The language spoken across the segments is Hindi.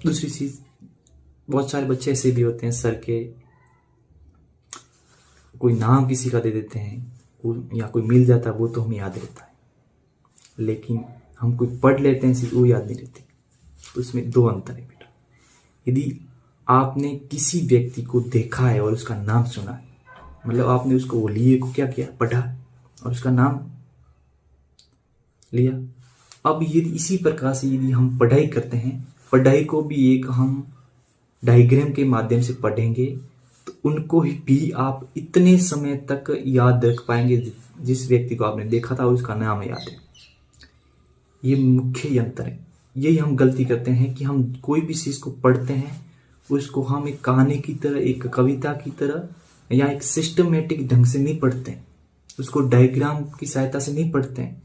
दूसरी चीज, बहुत सारे बच्चे ऐसे भी होते हैं सर के कोई नाम किसी का दे देते हैं या कोई मिल जाता है वो तो हमें याद रहता है, लेकिन हम कोई पढ़ लेते हैं वो याद नहीं रहती। तो इसमें दो अंतर है बेटा। यदि आपने किसी व्यक्ति को देखा है और उसका नाम सुना है, मतलब आपने उसको वो लिए को क्या किया, पढ़ा और उसका नाम लिया। अब यदि इसी प्रकार से यदि हम पढ़ाई करते हैं, पढ़ाई को भी एक हम डायग्राम के माध्यम से पढ़ेंगे तो उनको भी आप इतने समय तक याद रख पाएंगे जिस व्यक्ति को आपने देखा था और उसका नाम याद है। ये मुख्य अंतर है। यही हम गलती करते हैं कि हम कोई भी चीज को पढ़ते हैं उसको हम एक कहानी की तरह, एक कविता की तरह या एक सिस्टमेटिक ढंग से नहीं पढ़ते हैं, उसको डायग्राम की सहायता से नहीं पढ़ते हैं,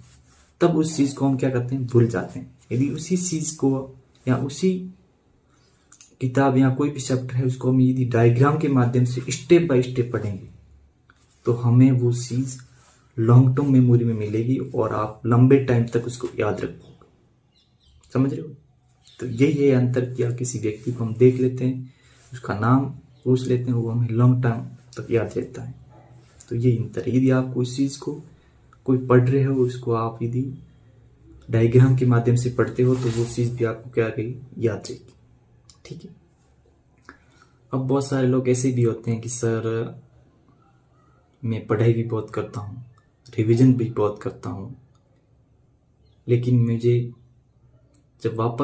तब उस चीज को हम क्या करते हैं, भूल जाते हैं। यदि उसी चीज को या उसी किताब या कोई भी चैप्टर है उसको हम यदि डायग्राम के माध्यम से स्टेप बाय स्टेप पढ़ेंगे तो हमें वो चीज लॉन्ग टर्म मेमोरी में मिलेगी और आप लंबे टाइम तक उसको याद रख पाओगे। समझ रहे हो? तो यही है अंतर, किया किसी व्यक्ति को हम देख लेते हैं, उसका नाम पूछ लेते हैं, वो हमें लॉन्ग टाइम तक याद रहता है। तो यही अंतर है। यदि आप कोई चीज को कोई पढ़ रहे हो, उसको आप यदि डायग्राम के माध्यम से पढ़ते हो तो वो चीज भी आपको क्या रहेगी, याद रहेगी। ठीक है। अब बहुत सारे लोग ऐसे भी होते हैं कि सर मैं पढ़ाई भी बहुत करता हूँ, रिवीजन भी बहुत करता हूँ, लेकिन मुझे जब वापस